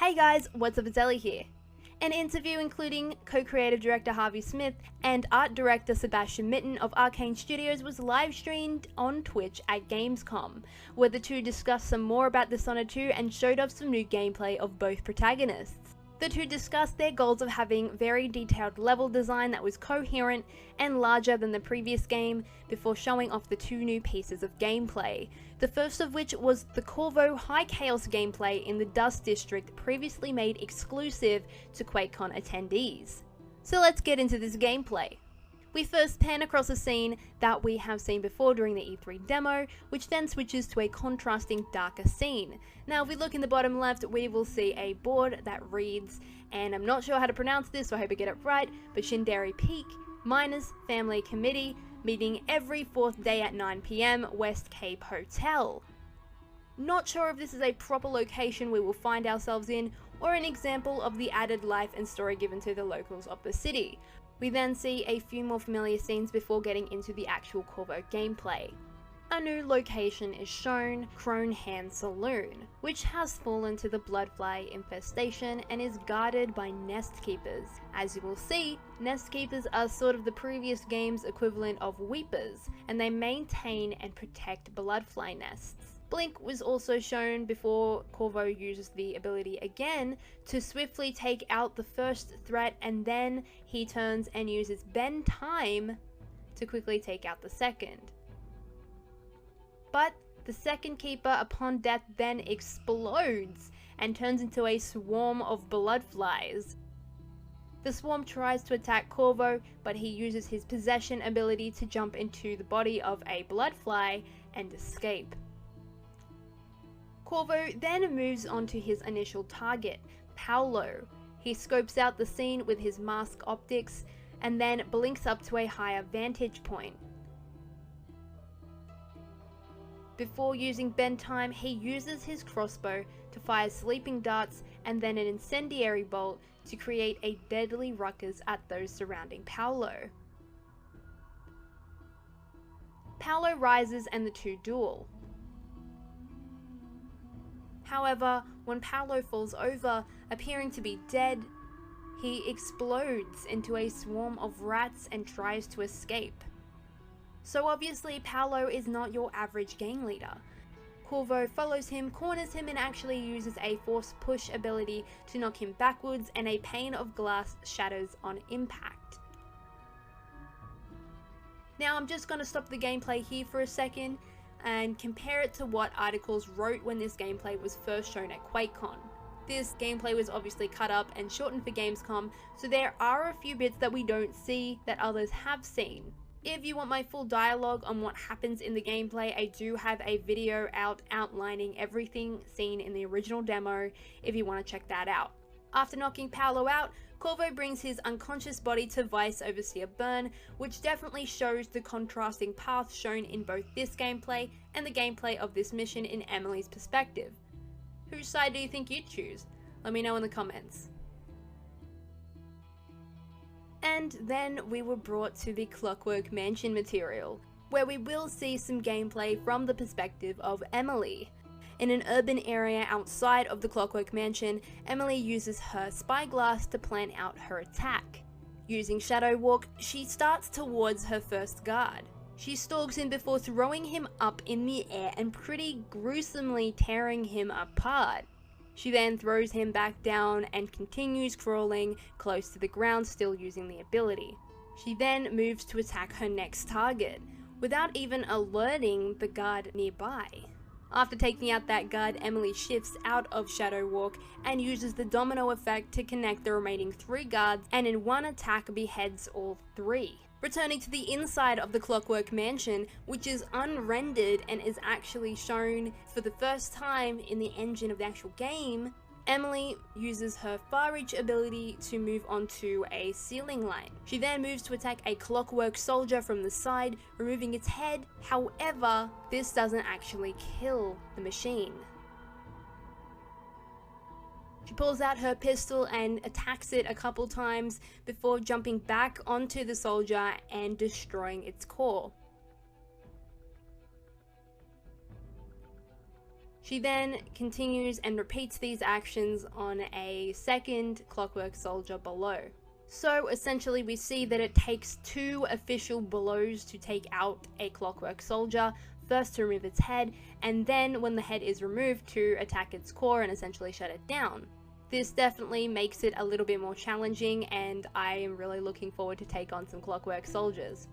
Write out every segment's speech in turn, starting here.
Hey guys, what's up, it's Ellie here. An interview including co-creative director Harvey Smith and art director Sebastian Mitten of Arcane Studios was live streamed on Twitch at Gamescom, where the two discussed some more about Dishonored 2 and showed off some new gameplay of both protagonists. The two discussed their goals of having very detailed level design that was coherent and larger than the previous game before showing off the two new pieces of gameplay. The first of which was the Corvo High Chaos gameplay in the Dust District, previously made exclusive to QuakeCon attendees. So let's get into this gameplay. We first pan across a scene that we have seen before during the E3 demo, which then switches to a contrasting darker scene. Now if we look in the bottom left, we will see a board that reads, and I'm not sure how to pronounce this, so I hope I get it right, but Shindari Peak, Miners Family Committee, meeting every 4th day at 9 PM, West Cape Hotel. Not sure if this is a proper location we will find ourselves in, or an example of the added life and story given to the locals of the city. We then see a few more familiar scenes before getting into the actual Corvo gameplay. A new location is shown, Crone Hand Saloon, which has fallen to the bloodfly infestation and is guarded by nest keepers. As you will see, nest keepers are sort of the previous game's equivalent of weepers, and they maintain and protect bloodfly nests. Blink was also shown before Corvo uses the ability again to swiftly take out the first threat, and then he turns and uses Bend Time to quickly take out the second. But the second keeper upon death then explodes and turns into a swarm of bloodflies. The swarm tries to attack Corvo, but he uses his possession ability to jump into the body of a bloodfly and escape. Corvo then moves on to his initial target, Paolo. He scopes out the scene with his mask optics and then blinks up to a higher vantage point. Before using Bend Time, he uses his crossbow to fire sleeping darts and then an incendiary bolt to create a deadly ruckus at those surrounding Paolo. Paolo rises and the two duel. However, when Paolo falls over, appearing to be dead, he explodes into a swarm of rats and tries to escape. So obviously Paolo is not your average gang leader. Corvo follows him, corners him, and actually uses a force push ability to knock him backwards, and a pane of glass shatters on impact. Now I'm just going to stop the gameplay here for a second and compare it to what articles wrote when this gameplay was first shown at QuakeCon. This gameplay was obviously cut up and shortened for Gamescom, so there are a few bits that we don't see that others have seen. If you want my full dialogue on what happens in the gameplay, I do have a video out outlining everything seen in the original demo if you want to check that out. After knocking Paolo out, Corvo brings his unconscious body to Vice Overseer Byrne, which definitely shows the contrasting paths shown in both this gameplay and the gameplay of this mission in Emily's perspective. Whose side do you think you'd choose? Let me know in the comments. And then we were brought to the Clockwork Mansion material, where we will see some gameplay from the perspective of Emily. In an urban area outside of the Clockwork Mansion, Emily uses her spyglass to plan out her attack. Using Shadow Walk, she starts towards her first guard. She stalks him before throwing him up in the air and pretty gruesomely tearing him apart. She then throws him back down and continues crawling close to the ground, still using the ability. She then moves to attack her next target, without even alerting the guard nearby. After taking out that guard, Emily shifts out of Shadow Walk and uses the domino effect to connect the remaining 3 guards, and in one attack beheads all 3. Returning to the inside of the Clockwork Mansion, which is unrendered and is actually shown for the first time in the engine of the actual game, Emily uses her Far Reach ability to move onto a ceiling light. She then moves to attack a clockwork soldier from the side, removing its head. However, this doesn't actually kill the machine. She pulls out her pistol and attacks it a couple times before jumping back onto the soldier and destroying its core. She then continues and repeats these actions on a second Clockwork Soldier below. So essentially we see that it takes 2 official blows to take out a Clockwork Soldier, first to remove its head, and then when the head is removed to attack its core and essentially shut it down. This definitely makes it a little bit more challenging, and I am really looking forward to take on some Clockwork Soldiers.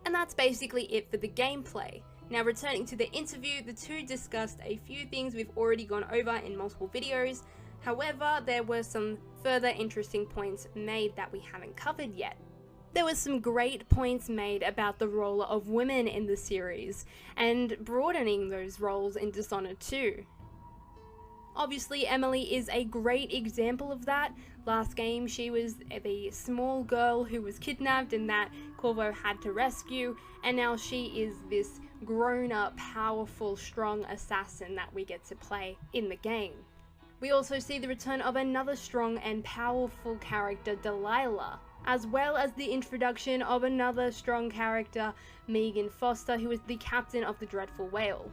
And that's basically it for the gameplay. Now returning to the interview, the two discussed a few things we've already gone over in multiple videos. However, there were some further interesting points made that we haven't covered yet. There were some great points made about the role of women in the series, and broadening those roles in Dishonored 2. Obviously, Emily is a great example of that. Last game, she was the small girl who was kidnapped and that Corvo had to rescue, and now she is this grown-up, powerful, strong assassin that we get to play in the game. We also see the return of another strong and powerful character, Delilah, as well as the introduction of another strong character, Megan Foster, who is the captain of the Dreadful Whale.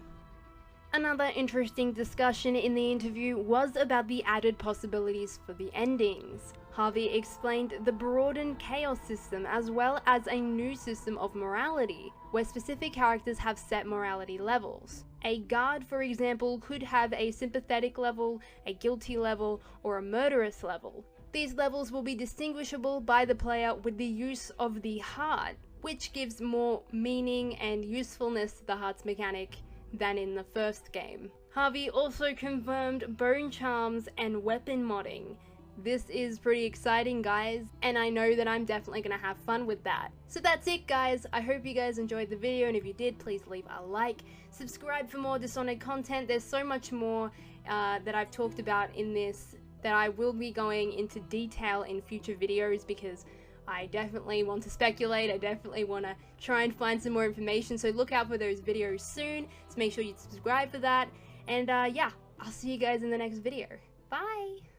Another interesting discussion in the interview was about the added possibilities for the endings. Harvey explained the broadened chaos system as well as a new system of morality, where specific characters have set morality levels. A guard, for example, could have a sympathetic level, a guilty level, or a murderous level. These levels will be distinguishable by the player with the use of the heart, which gives more meaning and usefulness to the heart's mechanic than in the first game. Harvey also confirmed bone charms and weapon modding. This is pretty exciting, guys, and I know that I'm definitely gonna have fun with that. So that's it, guys. I hope you guys enjoyed the video, and if you did, please leave a like. Subscribe for more Dishonored content. There's so much more that I've talked about in this that I will be going into detail in future videos, because I definitely want to speculate. I definitely want to try and find some more information, so look out for those videos soon. So make sure you subscribe for that, and yeah, I'll see you guys in the next video. Bye!